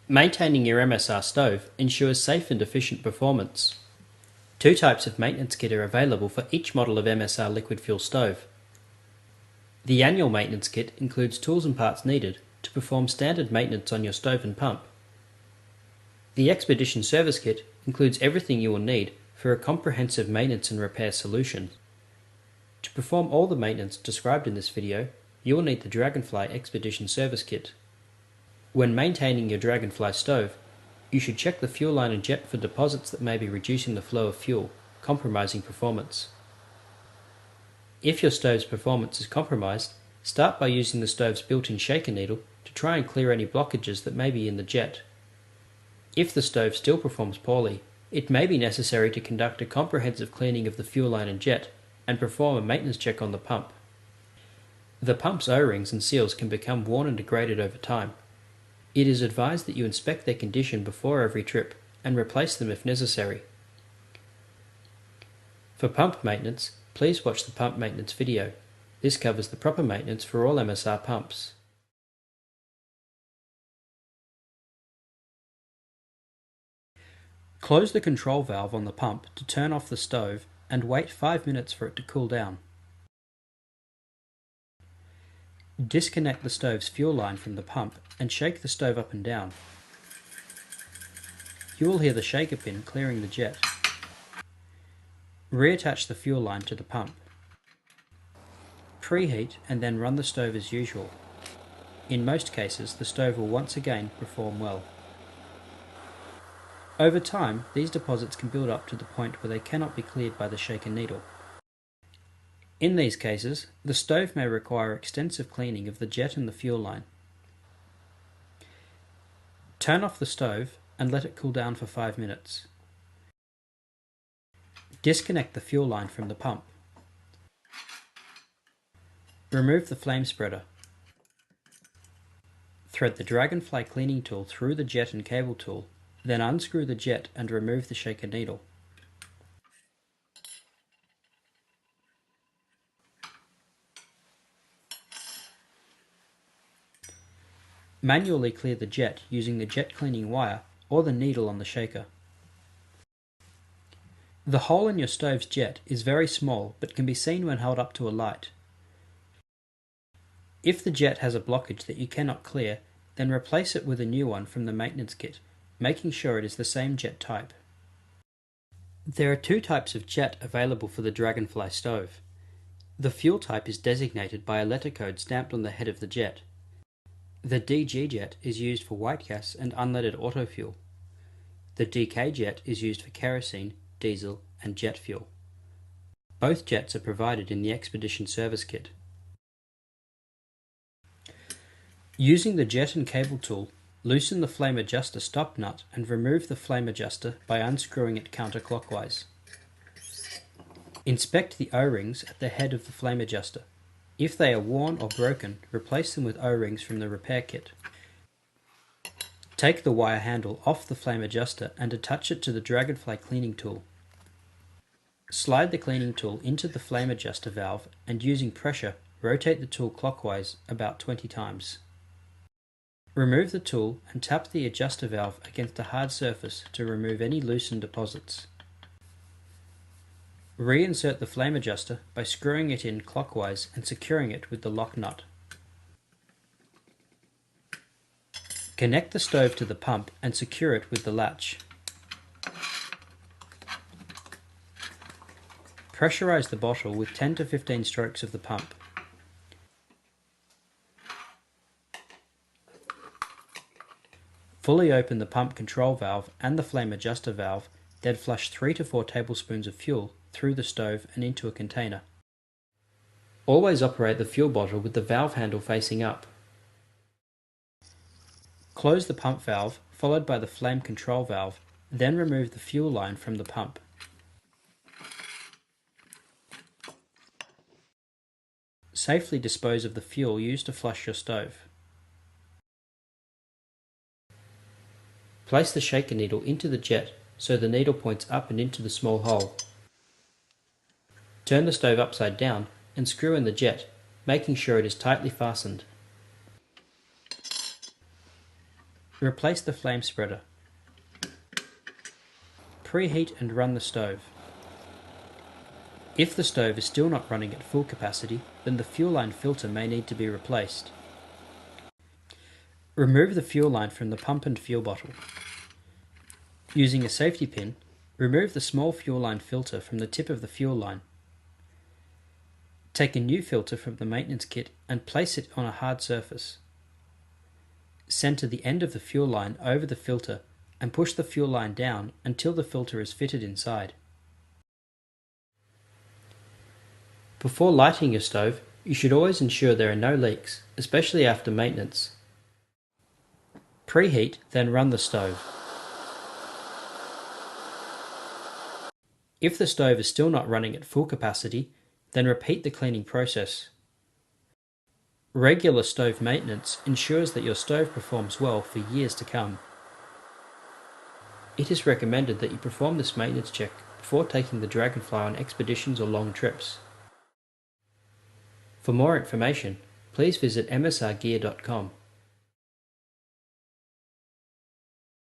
Maintaining your MSR stove ensures safe and efficient performance. Two types of maintenance kit are available for each model of MSR liquid fuel stove. The annual maintenance kit includes tools and parts needed to perform standard maintenance on your stove and pump. The Expedition Service Kit includes everything you will need for a comprehensive maintenance and repair solution. To perform all the maintenance described in this video, you will need the DragonFly Expedition Service Kit. When maintaining your DragonFly stove, you should check the fuel line and jet for deposits that may be reducing the flow of fuel, compromising performance. If your stove's performance is compromised, start by using the stove's built-in shaker needle to try and clear any blockages that may be in the jet. If the stove still performs poorly, it may be necessary to conduct a comprehensive cleaning of the fuel line and jet and perform a maintenance check on the pump. The pump's O-rings and seals can become worn and degraded over time. It is advised that you inspect their condition before every trip and replace them if necessary. For pump maintenance, please watch the pump maintenance video. This covers the proper maintenance for all MSR pumps. Close the control valve on the pump to turn off the stove and wait 5 minutes for it to cool down. Disconnect the stove's fuel line from the pump and shake the stove up and down. You will hear the shaker pin clearing the jet. Reattach the fuel line to the pump. Preheat and then run the stove as usual. In most cases, the stove will once again perform well. Over time, these deposits can build up to the point where they cannot be cleared by the shaker needle. In these cases, the stove may require extensive cleaning of the jet and the fuel line. Turn off the stove and let it cool down for 5 minutes. Disconnect the fuel line from the pump. Remove the flame spreader. Thread the DragonFly cleaning tool through the jet and cable tool, then unscrew the jet and remove the shaker needle. Manually clear the jet using the jet cleaning wire or the needle on the shaker. The hole in your stove's jet is very small but can be seen when held up to a light. If the jet has a blockage that you cannot clear, then replace it with a new one from the maintenance kit, making sure it is the same jet type. There are two types of jet available for the DragonFly stove. The fuel type is designated by a letter code stamped on the head of the jet. The DG jet is used for white gas and unleaded auto fuel. The DK jet is used for kerosene, diesel, and jet fuel. Both jets are provided in the Expedition Service Kit. Using the jet and cable tool, loosen the flame adjuster stop nut and remove the flame adjuster by unscrewing it counterclockwise. Inspect the O-rings at the head of the flame adjuster. If they are worn or broken, replace them with O-rings from the repair kit. Take the wire handle off the flame adjuster and attach it to the DragonFly cleaning tool. Slide the cleaning tool into the flame adjuster valve and using pressure, rotate the tool clockwise about 20 times. Remove the tool and tap the adjuster valve against a hard surface to remove any loosened deposits. Reinsert the flame adjuster by screwing it in clockwise and securing it with the lock nut. Connect the stove to the pump and secure it with the latch. Pressurize the bottle with 10 to 15 strokes of the pump. Fully open the pump control valve and the flame adjuster valve, then flush 3 to 4 tablespoons of fuel through the stove and into a container. Always operate the fuel bottle with the valve handle facing up. Close the pump valve, followed by the flame control valve, then remove the fuel line from the pump. Safely dispose of the fuel used to flush your stove. Place the shaker needle into the jet so the needle points up and into the small hole. Turn the stove upside down and screw in the jet, making sure it is tightly fastened. Replace the flame spreader. Preheat and run the stove. If the stove is still not running at full capacity, then the fuel line filter may need to be replaced. Remove the fuel line from the pump and fuel bottle. Using a safety pin, remove the small fuel line filter from the tip of the fuel line. Take a new filter from the maintenance kit and place it on a hard surface. Center the end of the fuel line over the filter and push the fuel line down until the filter is fitted inside. Before lighting your stove, you should always ensure there are no leaks, especially after maintenance. Preheat, then run the stove. If the stove is still not running at full capacity, then repeat the cleaning process. Regular stove maintenance ensures that your stove performs well for years to come. It is recommended that you perform this maintenance check before taking the DragonFly on expeditions or long trips. For more information, please visit msrgear.com.